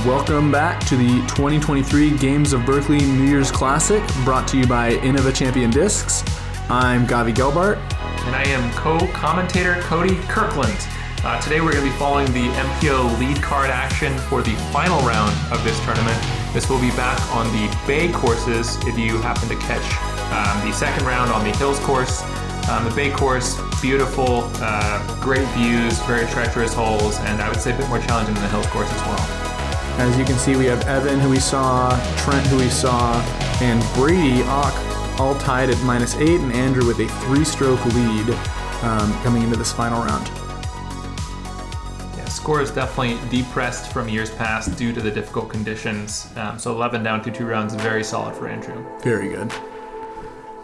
Welcome back to the 2023 Games of Berkeley New Year's Classic, brought to you by Innova Champion Discs. I'm Gelbart. And I am co-commentator Cody Kirkland. Today we're going to be following the MPO lead card action for the final round of this tournament. This will be back on the Bay courses if you happen to catch the second round on the Hills course. The Bay course, beautiful, great views, very treacherous holes, and I would say a bit more challenging than the Hills course as well. As you can see, we have Evan, who we saw, Trent, who we saw, and Brady all tied at -8, and Andrew with a 3-stroke lead coming into this final round. Yeah, score is definitely depressed from years past due to the difficult conditions. So 11 down to 2 rounds is very solid for Andrew. Very good.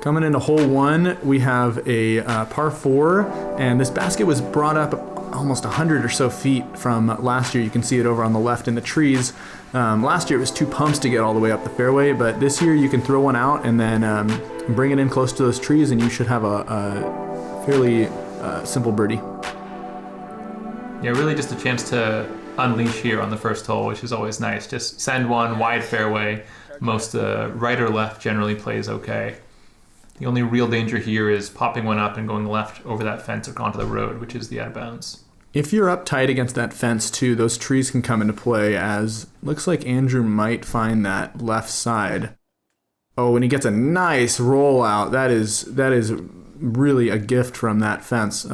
Coming into hole 1, we have a par 4, and this basket was brought up almost 100 or so feet from last year. You can see it over on the left in the trees. Last year it was 2 pumps to get all the way up the fairway, but this year you can throw one out and then bring it in close to those trees, and you should have a fairly simple birdie. Yeah, really just a chance to unleash here on the first hole, which is always nice. Just send one wide fairway. Most right or left generally plays okay. The only real danger here is popping one up and going left over that fence or onto the road, which is the out of bounds. If you're up tight against that fence too, those trees can come into play, as looks like Andrew might find that left side. Oh, and he gets a nice roll out. That is really a gift from that fence.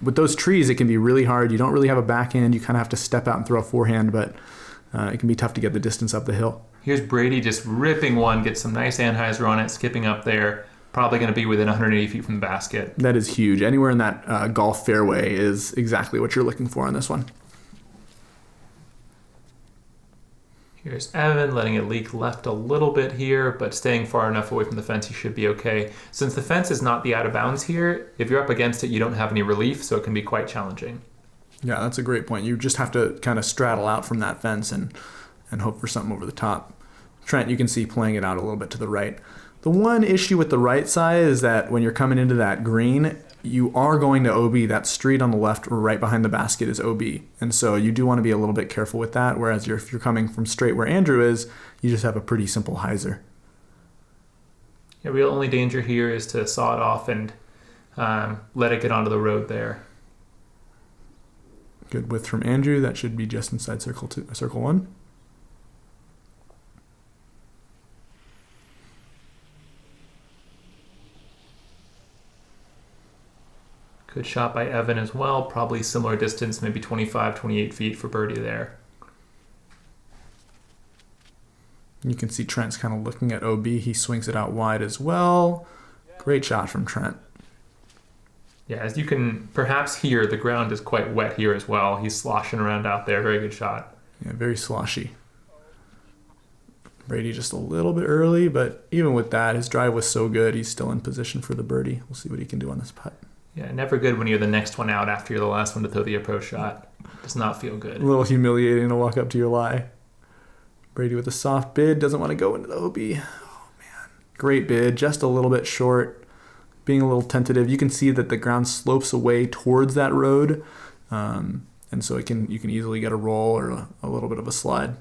With those trees, it can be really hard. You don't really have a backhand. You kind of have to step out and throw a forehand, but it can be tough to get the distance up the hill. Here's Brady just ripping one, gets some nice anhyzer on it, skipping up there. Probably going to be within 180 feet from the basket. That is huge. Anywhere in that golf fairway is exactly what you're looking for on this one. Here's Evan letting it leak left a little bit here, but staying far enough away from the fence, he should be okay. Since the fence is not the out of bounds here, if you're up against it, you don't have any relief, so it can be quite challenging. Yeah, that's a great point. You just have to kind of straddle out from that fence and hope for something over the top. Trent, you can see playing it out a little bit to the right. The one issue with the right side is that when you're coming into that green, you are going to OB. That street on the left or right behind the basket is OB. And so you do want to be a little bit careful with that, whereas if you're coming from straight where Andrew is, you just have a pretty simple hyzer. Yeah, real only danger here is to saw it off and let it get onto the road there. Good width from Andrew. That should be just inside circle 1. Good shot by Evan as well. Probably similar distance, maybe 25, 28 feet for birdie there. You can see Trent's kind of looking at OB. He swings it out wide as well. Great shot from Trent. Yeah, as you can perhaps hear, the ground is quite wet here as well. He's sloshing around out there. Very good shot. Yeah, very sloshy. Brady just a little bit early, but even with that, his drive was so good, he's still in position for the birdie. We'll see what he can do on this putt. Yeah, never good when you're the next one out after you're the last one to throw the approach shot. Does not feel good. A little humiliating to walk up to your lie. Brady with a soft bid, doesn't want to go into the OB. Oh, man. Great bid, just a little bit short. Being a little tentative. You can see that the ground slopes away towards that road. And so you can easily get a roll or a little bit of a slide.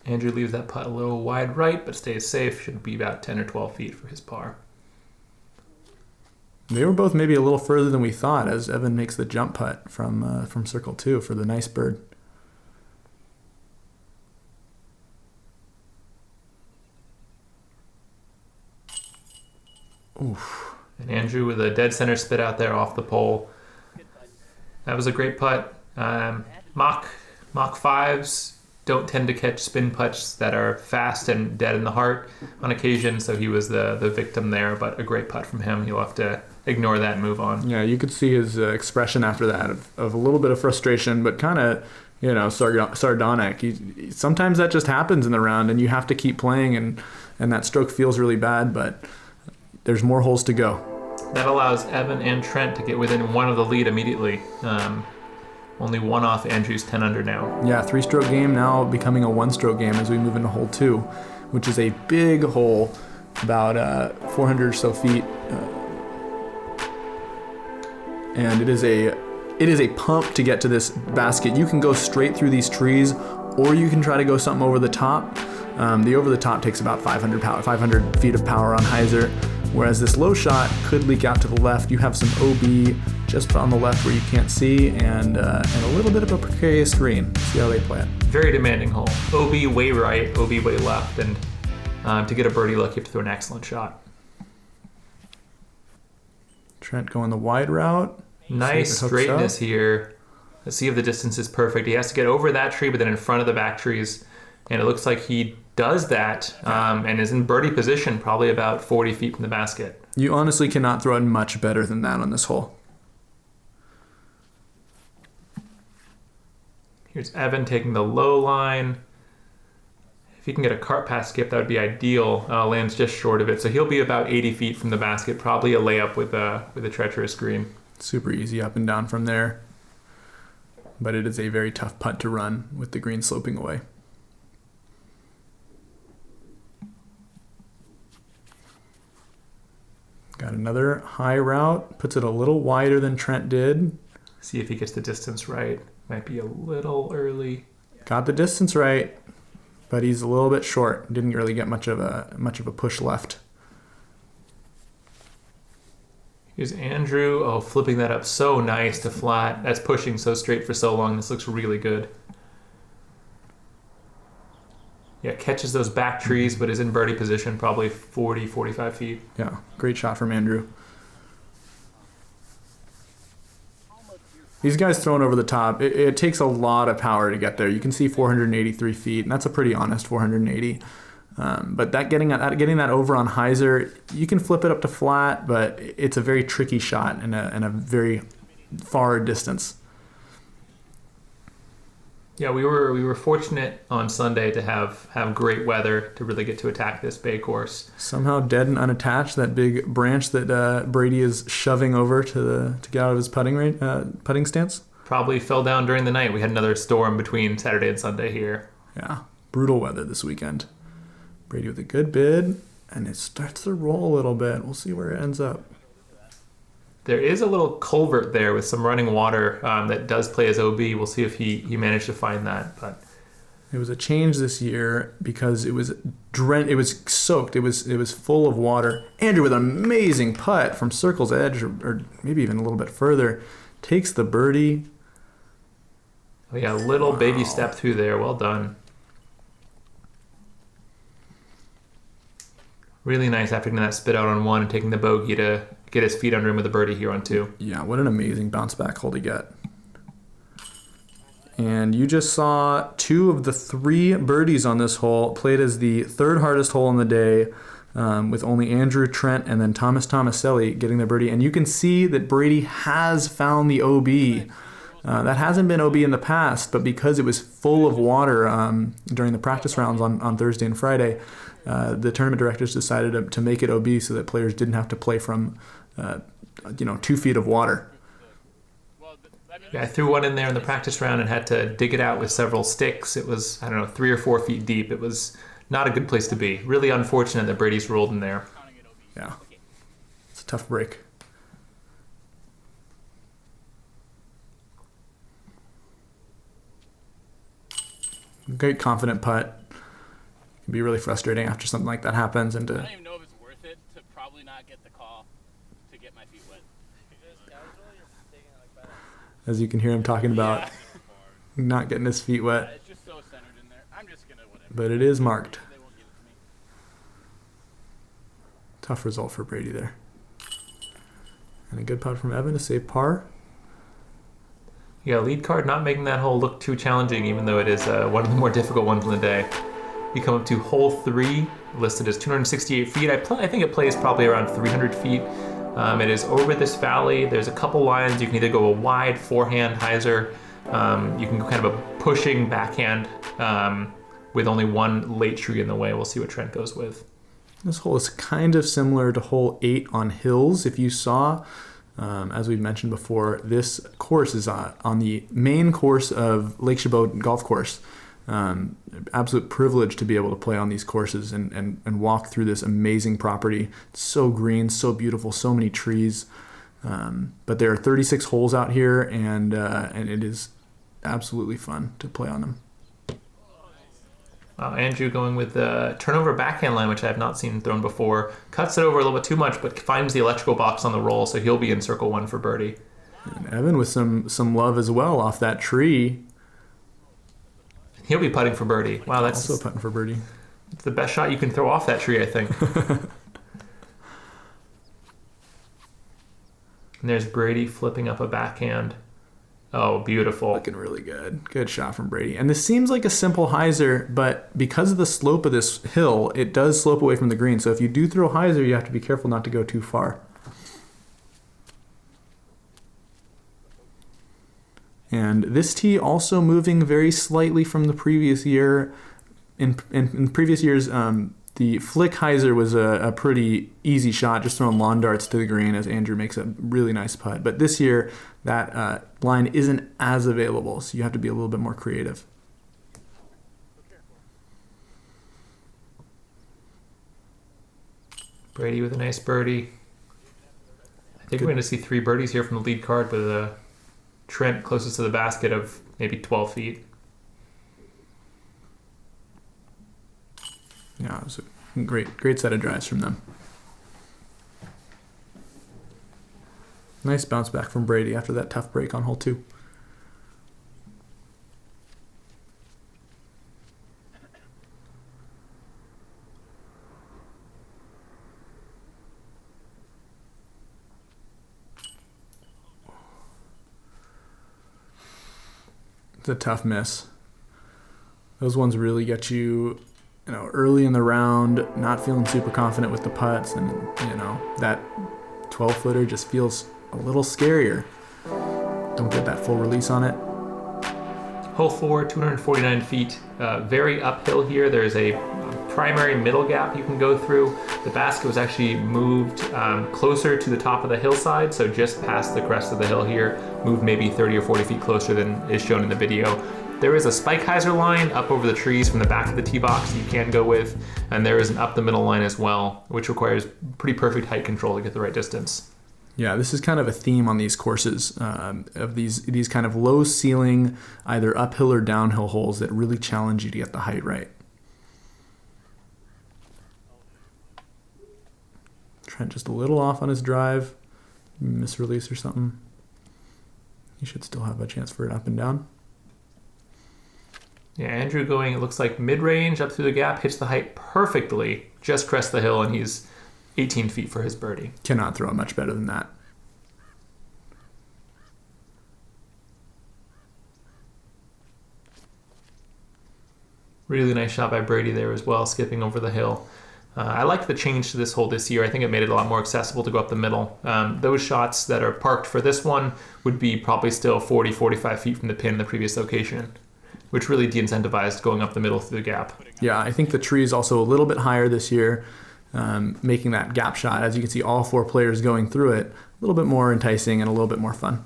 Andrew leaves that putt a little wide right, but stays safe. Should be about 10 or 12 feet for his par. They were both maybe a little further than we thought as Evan makes the jump putt from circle 2 for the nice bird. Oof. And Andrew with a dead center spit out there off the pole. That was a great putt. Mach 5s don't tend to catch spin putts that are fast and dead in the heart on occasion, so he was the victim there, but a great putt from him. He'll have to ignore that and move on. Yeah, you could see his expression after that of a little bit of frustration, but kind of, sardonic. Sometimes that just happens in the round, and you have to keep playing, and that stroke feels really bad, but there's more holes to go. That allows Evan and Trent to get within one of the lead immediately. Only one off Andrew's 10 under now. Yeah, 3-stroke game now becoming a 1-stroke game as we move into hole 2, which is a big hole, about 400 or so feet. And it is a it is a pump to get to this basket. You can go straight through these trees, or you can try to go something over the top. The over the top takes about 500 feet of power on hyzer, whereas this low shot could leak out to the left. You have some OB just on the left where you can't see, and a little bit of a precarious green. See how they play it. Very demanding hole. OB way right, OB way left, and to get a birdie look, you have to throw an excellent shot. Trent going the wide route. Nice straightness here. Let's see if the distance is perfect. He has to get over that tree, but then in front of the back trees. And it looks like he does that and is in birdie position, probably about 40 feet from the basket. You honestly cannot throw it much better than that on this hole. Here's Evan taking the low line. If he can get a cart pass skip, that would be ideal. Lands just short of it. So he'll be about 80 feet from the basket, probably a layup with a treacherous green. Super easy up and down from there. But it is a very tough putt to run with the green sloping away. Got another high route, puts it a little wider than Trent did. See if he gets the distance right. Might be a little early. Got the distance right, but he's a little bit short. Didn't really get much of a push left. Here's Andrew. Oh, flipping that up so nice to flat. That's pushing so straight for so long. This looks really good. Yeah, catches those back trees, but is in birdie position, probably 40, 45 feet. Yeah, great shot from Andrew. These guys throwing over the top, it takes a lot of power to get there. You can see 483 feet, and that's a pretty honest 480. But getting that over on hyzer, you can flip it up to flat, but it's a very tricky shot and a very far distance. Yeah, we were fortunate on Sunday to have great weather to really get to attack this bay course. Somehow dead and unattached, that big branch that Brady is shoving over to get out of his putting stance. Probably fell down during the night. We had another storm between Saturday and Sunday here. Yeah, brutal weather this weekend. Brady with a good bid, and it starts to roll a little bit. We'll see where it ends up. There is a little culvert there with some running water that does play as OB. We'll see if he managed to find that. But it was a change this year because it was soaked. It was full of water. Andrew with an amazing putt from circle's edge, or maybe even a little bit further, takes the birdie. Oh yeah, little baby step through there. Well done. Really nice after getting that spit out on one and taking the bogey to get his feet under him with a birdie here on two. Yeah, what an amazing bounce back hole to get. And you just saw 2 of the 3 birdies on this hole, played as the third hardest hole in the day, with only Andrew, Trent, and then Thomas Tomaselli getting their birdie. And you can see that Brady has found the OB. That hasn't been OB in the past, but because it was full of water during the practice rounds on Thursday and Friday, the tournament directors decided to make it OB so that players didn't have to play from 2 feet of water. Yeah, I threw one in there in the practice round and had to dig it out with several sticks. It was, 3 or 4 feet deep. It was not a good place to be. Really unfortunate that Brady's rolled in there. Yeah, it's a tough break. Great confident putt. It can be really frustrating after something like that happens. And I don't even know if it's worth it to probably not get the call to get my feet wet. As you can hear him talking about not getting his feet wet. It's just so centered in there. I'm just gonna whatever. But it is marked. They won't give it to me. Tough result for Brady there. And a good putt from Evan to save par. Yeah, lead card not making that hole look too challenging, even though it is one of the more difficult ones in the day. You come up to hole 3, listed as 268 feet. I think it plays probably around 300 feet. It is over this valley. There's a couple lines. You can either go a wide forehand hyzer. You can go kind of a pushing backhand with only one late tree in the way. We'll see what Trent goes with. This hole is kind of similar to hole 8 on hills. If you saw, as we mentioned before, this course is on the main course of Lake Chabot Golf Course. Absolute privilege to be able to play on these courses and walk through this amazing property. It's so green, so beautiful, so many trees. But there are 36 holes out here, and it is absolutely fun to play on them. Andrew going with the turnover backhand line, which I have not seen thrown before. Cuts it over a little bit too much, but finds the electrical box on the roll, so he'll be in circle 1 for birdie. And Evan with some love as well off that tree. He'll be putting for birdie. Wow, that's also putting for birdie. It's the best shot you can throw off that tree, I think. And there's Brady flipping up a backhand. Oh, beautiful. Looking really good. Good shot from Brady. And this seems like a simple hyzer, but because of the slope of this hill, it does slope away from the green. So if you do throw hyzer, you have to be careful not to go too far. And this tee also moving very slightly from the previous year. In previous years, the flick hyzer was a pretty easy shot, just throwing lawn darts to the green as Andrew makes a really nice putt. But this year, that line isn't as available, so you have to be a little bit more creative. Brady with a nice birdie. I think we're going to see 3 birdies here from the lead card with Trent closest to the basket of maybe 12 feet. Yeah, it was a great set of drives from them. Nice bounce back from Brady after that tough break on hole 2. It's a tough miss. Those ones really get you, early in the round, not feeling super confident with the putts, and that 12-footer just feels a little scarier. Don't get that full release on it. Hole 4, 249 feet, very uphill here. There's a primary middle gap you can go through. The basket was actually moved closer to the top of the hillside, so just past the crest of the hill here, moved maybe 30 or 40 feet closer than is shown in the video. There is a spike hyzer line up over the trees from the back of the tee box you can go with, and there is an up the middle line as well, which requires pretty perfect height control to get the right distance. Yeah, this is kind of a theme on these courses, of these kind of low ceiling, either uphill or downhill holes that really challenge you to get the height right. Trent just a little off on his drive, misrelease or something. He should still have a chance for it up and down. Yeah, Andrew going, it looks like mid-range up through the gap, hits the height perfectly, just crest the hill, and he's 18 feet for his birdie. Cannot throw it much better than that. Really nice shot by Brady there as well, skipping over the hill. I like the change to this hole this year. I think it made it a lot more accessible to go up the middle. Those shots that are parked for this one would be probably still 40, 45 feet from the pin in the previous location, which really de-incentivized going up the middle through the gap. Yeah, I think the tree is also a little bit higher this year, making that gap shot, as you can see all 4 players going through it, a little bit more enticing and a little bit more fun.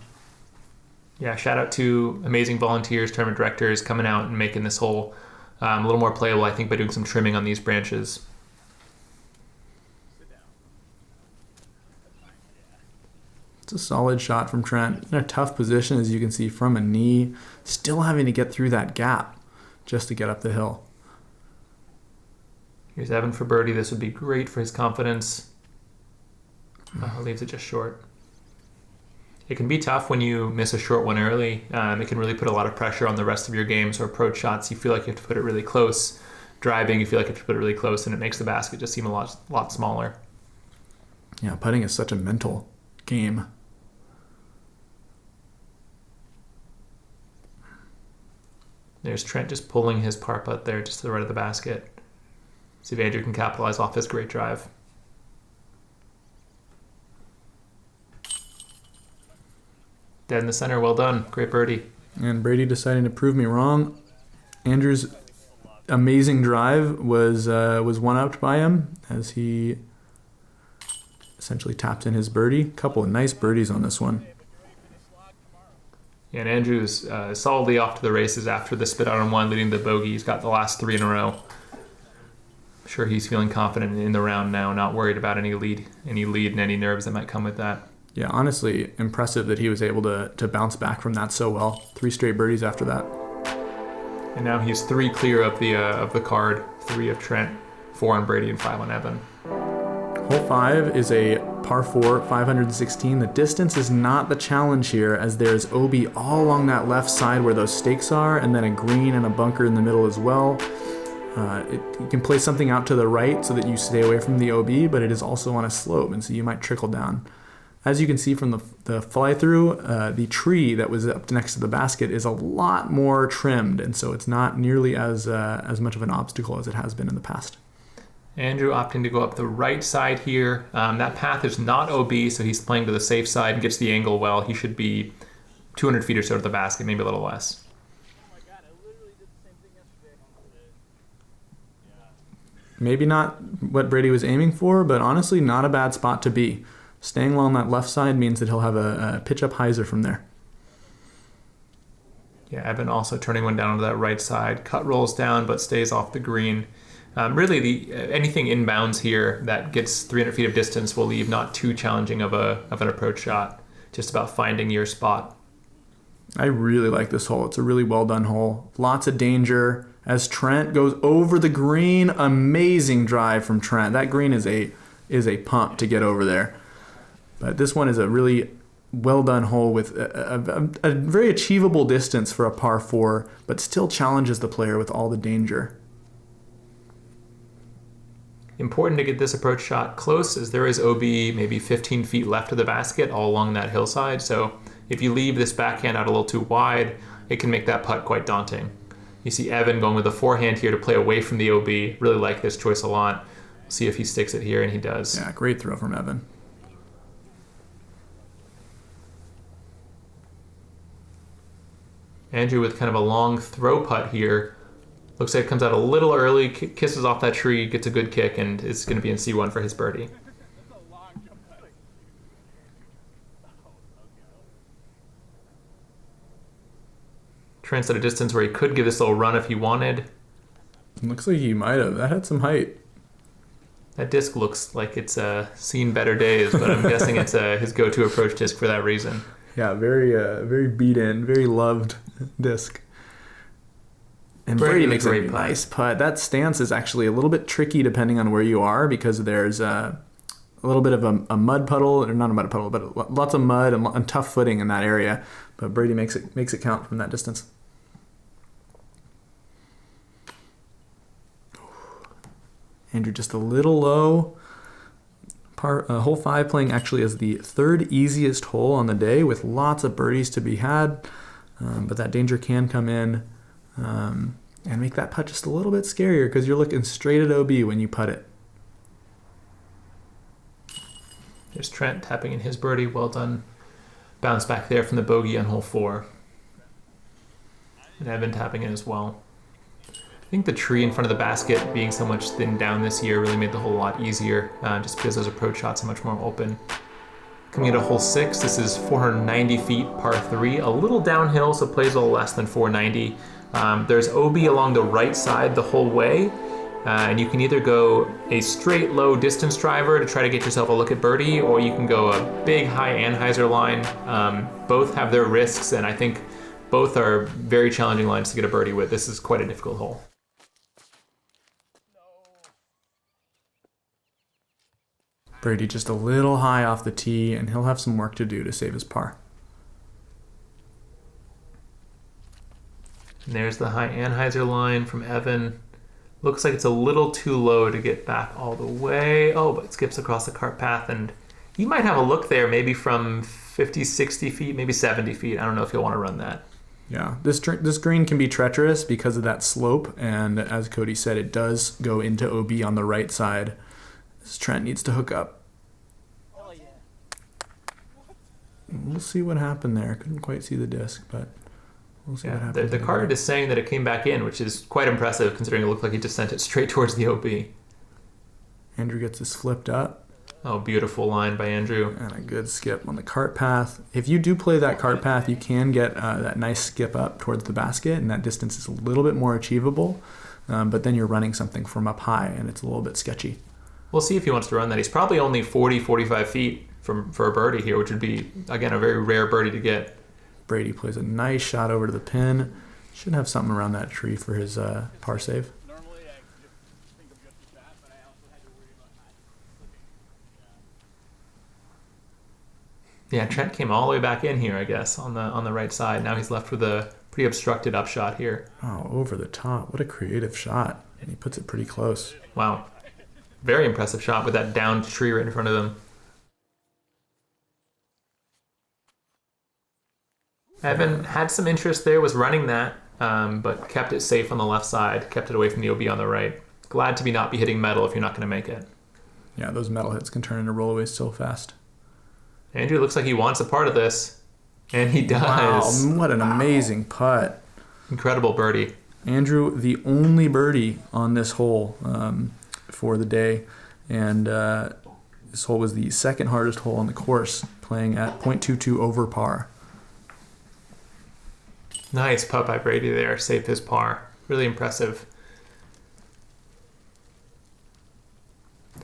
Yeah, shout out to amazing volunteers, tournament directors coming out and making this hole a little more playable, I think, by doing some trimming on these branches. It's a solid shot from Trent. In a tough position, as you can see, from a knee, still having to get through that gap just to get up the hill. Here's Evan for birdie. This would be great for his confidence. Leaves it just short. It can be tough when you miss a short one early. It can really put a lot of pressure on the rest of your game. So approach shots, you feel like you have to put it really close. Driving, you feel like you have to put it really close, and it makes the basket just seem a lot smaller. Yeah, putting is such a mental game. There's Trent just pulling his par putt there just to the right of the basket. See if Andrew can capitalize off this great drive. Dead in the center, well done. Great birdie. And Brady deciding to prove me wrong. Andrew's amazing drive was one-upped by him as he essentially taps in his birdie. A couple of nice birdies on this one. Yeah, and Andrew's solidly off to the races after the spit out on one, leading the bogey. He's got the last 3 in a row. I'm sure he's feeling confident in the round now, not worried about any lead and any nerves that might come with that. Yeah, honestly, impressive that he was able to bounce back from that so well. 3 straight birdies after that. And now he's 3 clear of the card, 3 of Trent, 4 on Brady, and 5 on Evan. Hole 5 is a par 4, 516. The distance is not the challenge here, as there's OB all along that left side where those stakes are, and then a green and a bunker in the middle as well. You can play something out to the right so that you stay away from the OB, but it is also on a slope, and so you might trickle down. As you can see from the fly-through, the tree that was up next to the basket is a lot more trimmed, and so it's not nearly as much of an obstacle as it has been in the past. Andrew opting to go up the right side here. That path is not OB, so he's playing to the safe side and gets the angle well. He should be 200 feet or so to the basket, maybe a little less. Oh my god, I literally did the same thing yesterday. Yeah. Maybe not what Brady was aiming for, but honestly, not a bad spot to be. Staying along that left side means that he'll have a pitch-up hyzer from there. Yeah, Evan also turning one down to that right side. Cut rolls down, but stays off the green. Really, anything inbounds here that gets 300 feet of distance will leave not too challenging of an approach shot. Just about finding your spot. I really like this hole. It's a really well-done hole. Lots of danger. As Trent goes over the green, amazing drive from Trent. That green is a pump to get over there. But this one is a really well-done hole with a very achievable distance for a par 4, but still challenges the player with all the danger. Important to get this approach shot close, as there is OB maybe 15 feet left of the basket all along that hillside. So if you leave this backhand out a little too wide, it can make that putt quite daunting. You see Evan going with a forehand here to play away from the OB. Really like this choice a lot. See if he sticks it here, and he does. Yeah, great throw from Evan. Andrew with kind of a long throw putt here. Looks like it comes out a little early, kisses off that tree, gets a good kick, and is going to be in C1 for his birdie. That's a long jump putt. Trent's at a distance where he could give this little run if he wanted. Looks like he might have. That had some height. That disc looks like it's seen better days, but I'm guessing it's his go-to approach disc for that reason. Yeah, very beat in, very loved disc. And Brady makes a nice putt. That stance is actually a little bit tricky depending on where you are, because there's a little bit of a mud puddle, or not a mud puddle, but lots of mud and tough footing in that area. But Brady makes it count from that distance. Andrew just a little low. Hole 5 playing actually as the 3rd easiest hole on the day, with lots of birdies to be had, but that danger can come in and make that putt just a little bit scarier, because you're looking straight at OB when you putt it. There's Trent tapping in his birdie. Well done. Bounce back there from the bogey on hole 4. And Evan tapping in as well. I think the tree in front of the basket being so much thinned down this year really made the hole a lot easier, just because those approach shots are much more open. Coming into hole 6, this is 490 feet, par 3, a little downhill, so plays a little less than 490. There's OB along the right side the whole way, and you can either go a straight low distance driver to try to get yourself a look at birdie, or you can go a big high anhyzer line. Both have their risks, and I think both are very challenging lines to get a birdie with. This is quite a difficult hole. Brady just a little high off the tee, and he'll have some work to do to save his par. And there's the high anhyzer line from Evan. Looks like it's a little too low to get back all the way. Oh, but it skips across the cart path, and you might have a look there, maybe from 50, 60 feet, maybe 70 feet. I don't know if you'll want to run that. Yeah, this green can be treacherous because of that slope, and as Cody said, it does go into OB on the right side. This Trent needs to hook up. Oh yeah. We'll see what happened there. Couldn't quite see the disc, but we'll see what happens. The card is saying that it came back in, which is quite impressive considering it looked like he just sent it straight towards the OB. Andrew gets this flipped up. Oh, beautiful line by Andrew. And a good skip on the cart path. If you do play that cart path, you can get that nice skip up towards the basket, and that distance is a little bit more achievable. But then you're running something from up high, and it's a little bit sketchy. We'll see if he wants to run that. He's probably only 40, 45 feet for a birdie here, which would be, again, a very rare birdie to get. Brady plays a nice shot over to the pin. Should have something around that tree for his par save. Normally, I just think of just the shot, but I also had to worry about not slipping. Yeah, Trent came all the way back in here, I guess, on the right side. Now he's left with a pretty obstructed upshot here. Oh, over the top. What a creative shot. And he puts it pretty close. Wow. Very impressive shot with that downed tree right in front of him. Evan had some interest there, was running that, but kept it safe on the left side, kept it away from the OB on the right. Glad to not be hitting metal if you're not going to make it. Yeah, those metal hits can turn into rollaways so fast. Andrew looks like he wants a part of this, and he does. Wow, what an amazing putt. Incredible birdie. Andrew, the only birdie on this hole for the day, and this hole was the second hardest hole on the course, playing at .22 over par. Nice putt by Brady there, saved his par. Really impressive.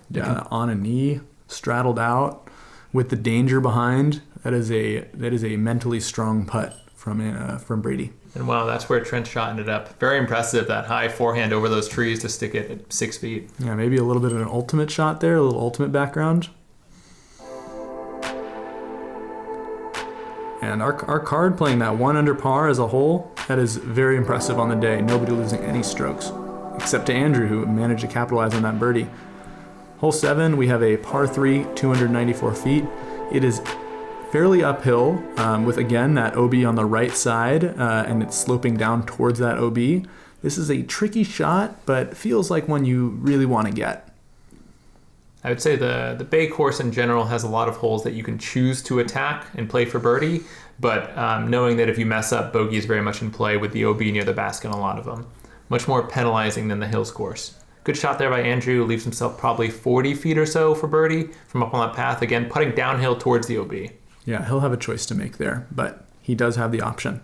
Yeah, on a knee, straddled out, with the danger behind. That is a mentally strong putt from Brady. And wow, that's where Trent's shot ended up. Very impressive, that high forehand over those trees to stick it at 6 feet. Yeah, maybe a little bit of an ultimate shot there, a little ultimate background. And our card playing that 1 under par as a whole, that is very impressive on the day. Nobody losing any strokes, except to Andrew, who managed to capitalize on that birdie. Hole 7, we have a par 3, 294 feet. It is fairly uphill with, again, that OB on the right side, and it's sloping down towards that OB. This is a tricky shot, but feels like one you really want to get. I would say the Bay course in general has a lot of holes that you can choose to attack and play for birdie, but knowing that if you mess up, bogey is very much in play with the OB near the basket on a lot of them. Much more penalizing than the Hills course. Good shot there by Andrew, leaves himself probably 40 feet or so for birdie from up on that path, again, putting downhill towards the OB. Yeah, he'll have a choice to make there, but he does have the option.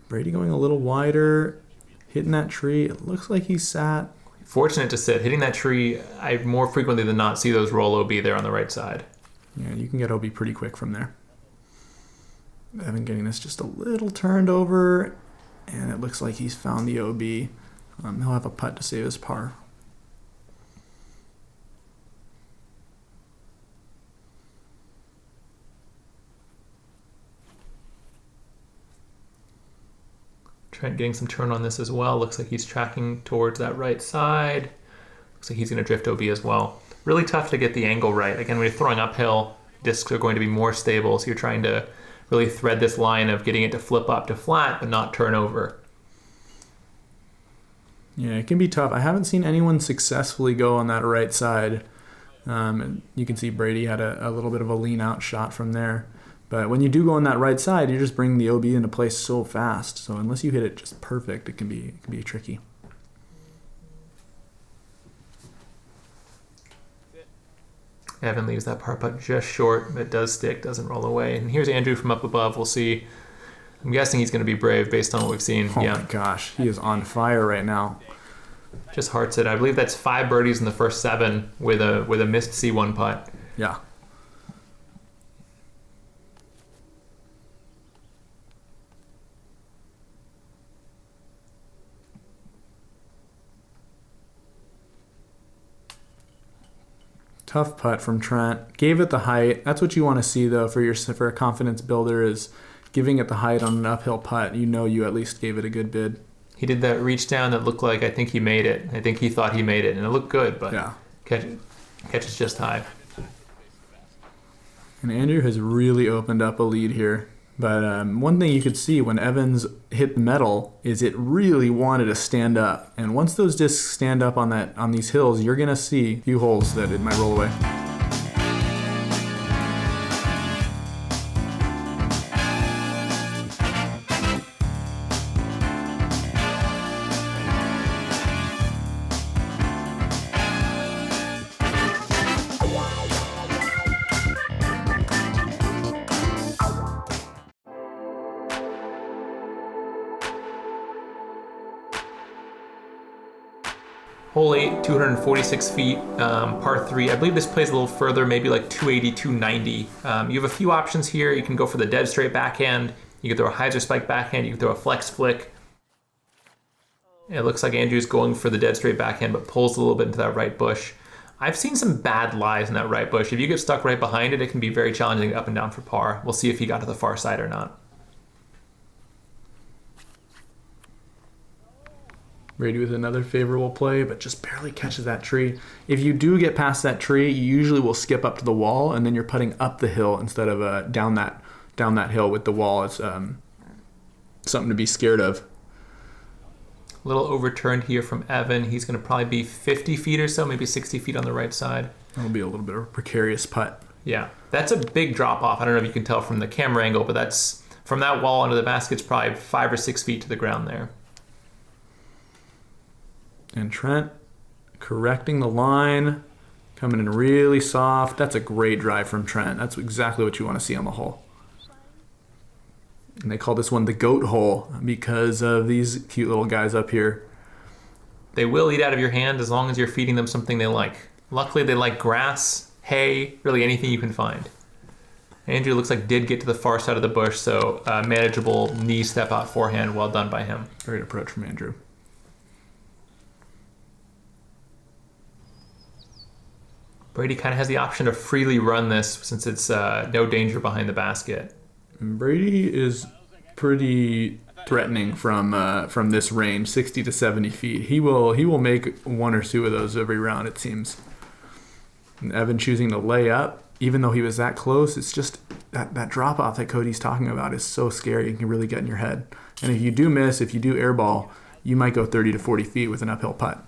Brady going a little wider, hitting that tree. It looks like he sat. Fortunate to sit. Hitting that tree, I more frequently than not see those roll OB there on the right side. Yeah, you can get OB pretty quick from there. Evan getting this just a little turned over, and it looks like he's found the OB. He'll have a putt to save his par. Trent getting some turn on this as well. Looks like he's tracking towards that right side. Looks like he's going to drift OB as well. Really tough to get the angle right. Again, when you're throwing uphill, discs are going to be more stable, so you're trying to really thread this line of getting it to flip up to flat but not turn over. Yeah, it can be tough. I haven't seen anyone successfully go on that right side. And you can see Brady had a little bit of a lean out shot from there. But when you do go on that right side, you just bring the OB into place so fast. So unless you hit it just perfect, it can be tricky. Evan leaves that par putt just short, but it does stick, doesn't roll away. And here's Andrew from up above. We'll see. I'm guessing he's going to be brave based on what we've seen. Oh my gosh, he is on fire right now. Just hearts it. I believe that's 5 birdies in the first 7 with a missed C1 putt. Yeah. Tough putt from Trent. Gave it the height. That's what you want to see though for a confidence builder, is giving it the height on an uphill putt. You know you at least gave it a good bid. He did that reach down that looked like I think he made it. I think he thought he made it, and it looked good, but yeah, catches just high. And Andrew has really opened up a lead here. But one thing you could see when Evans hit the metal is it really wanted to stand up. And once those discs stand up on these hills, you're going to see a few holes that it might roll away. Hole 8, 246 feet, par 3. I believe this plays a little further, maybe like 280, 290. You have a few options here. You can go for the dead straight backhand. You can throw a hyzer spike backhand. You can throw a flex flick. It looks like Andrew's going for the dead straight backhand, but pulls a little bit into that right bush. I've seen some bad lies in that right bush. If you get stuck right behind it, it can be very challenging up and down for par. We'll see if he got to the far side or not. Brady with another favorable play, but just barely catches that tree. If you do get past that tree, you usually will skip up to the wall, and then you're putting up the hill instead of down that hill with the wall. It's something to be scared of. A little overturned here from Evan. He's going to probably be 50 feet or so, maybe 60 feet on the right side. That'll be a little bit of a precarious putt. Yeah, that's a big drop off. I don't know if you can tell from the camera angle, but that's from that wall onto the basket's probably 5 or 6 feet to the ground there. And Trent correcting the line, coming in really soft. That's a great drive from Trent. That's exactly what you want to see on the hole. And they call this one the goat hole because of these cute little guys up here. They will eat out of your hand as long as you're feeding them something they like. Luckily, they like grass, hay, really anything you can find. Andrew looks like did get to the far side of the bush, so manageable knee step out forehand. Well done by him. Great approach from Andrew. Brady kind of has the option to freely run this since it's no danger behind the basket. Brady is pretty threatening from this range, 60 to 70 feet. He will make one or two of those every round, it seems. And Evan choosing to lay up, even though he was that close, it's just that drop off that Cody's talking about is so scary. It can really get in your head. And if you do miss, if you do airball, you might go 30 to 40 feet with an uphill putt.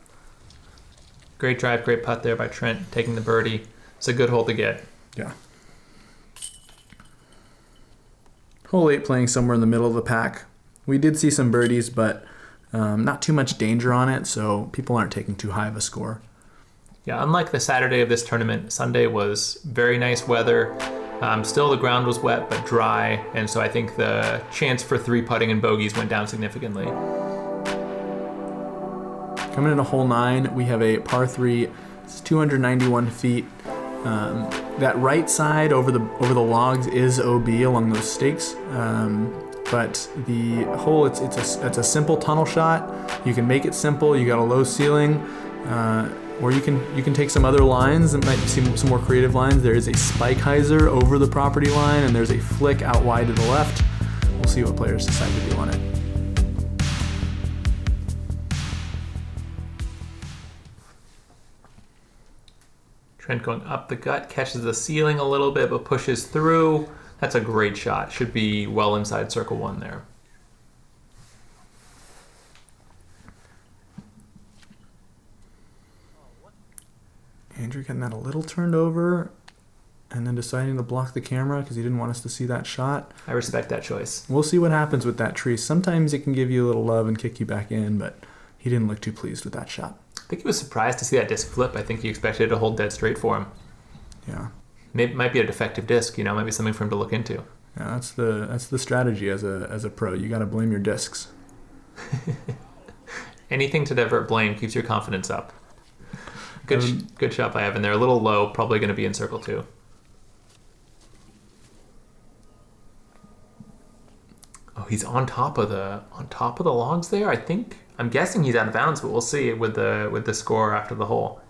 Great drive, great putt there by Trent, taking the birdie. It's a good hole to get. Yeah. Hole 8 playing somewhere in the middle of the pack. We did see some birdies, but not too much danger on it, so people aren't taking too high of a score. Yeah, unlike the Saturday of this tournament, Sunday was very nice weather. Still the ground was wet but dry, and so I think the chance for 3 putting and bogeys went down significantly. Coming into hole 9, we have a par 3. It's 291 feet. That right side over the logs is OB along those stakes, but the hole it's a simple tunnel shot. You can make it simple. You got a low ceiling, or you can take some other lines that might seem some more creative lines. There is a spike hyzer over the property line, and there's a flick out wide to the left. We'll see what players decide to do on it. Trent going up the gut, catches the ceiling a little bit, but pushes through. That's a great shot. Should be well inside circle 1 there. Andrew getting that a little turned over and then deciding to block the camera because he didn't want us to see that shot. I respect that choice. We'll see what happens with that tree. Sometimes it can give you a little love and kick you back in, but he didn't look too pleased with that shot. I think he was surprised to see that disc flip. I think he expected it to hold dead straight for him. Yeah. Maybe might be a defective disc, might be something for him to look into. Yeah, that's the strategy as a pro. You got to blame your discs. Anything to divert blame keeps your confidence up. Good shot by Evan there. A little low, probably going to be in circle 2. Oh, he's on top of the logs there. I'm guessing he's out of bounds, but we'll see with the score after the hole.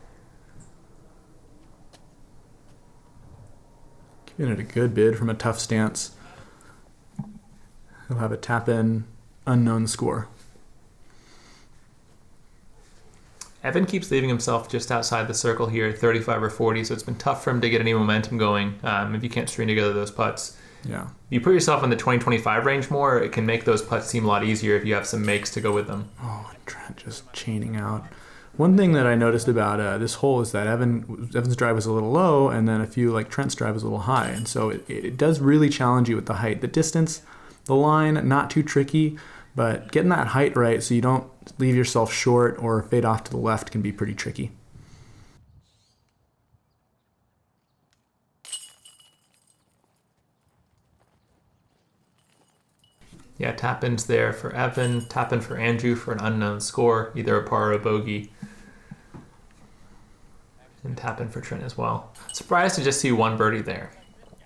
Giving it a good bid from a tough stance. He'll have a tap-in unknown score. Evan keeps leaving himself just outside the circle here, 35 or 40, so it's been tough for him to get any momentum going if you can't string together those putts. Yeah. If you put yourself in the 20-25 range more, it can make those putts seem a lot easier if you have some makes to go with them. Oh, and Trent just chaining out. One thing that I noticed about this hole is that Evan's drive was a little low, and then a few like Trent's drive was a little high, and so it does really challenge you with the height. The distance, the line, not too tricky, but getting that height right so you don't leave yourself short or fade off to the left can be pretty tricky. Yeah, tap-ins there for Evan, tap-in for Andrew for an unknown score, either a par or a bogey. And tap in for Trent as well. Surprised to just see one birdie there.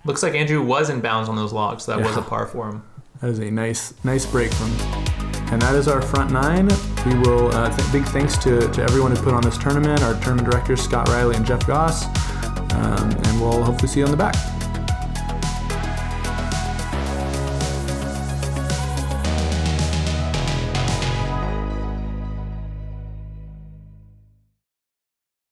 Looks like Andrew was in bounds on those logs, so that was a par for him. That is a nice break from him. And that is our front nine. We will, big thanks to everyone who put on this tournament, our tournament directors, Scott Riley and Jeff Goss. And we'll hopefully see you on the back.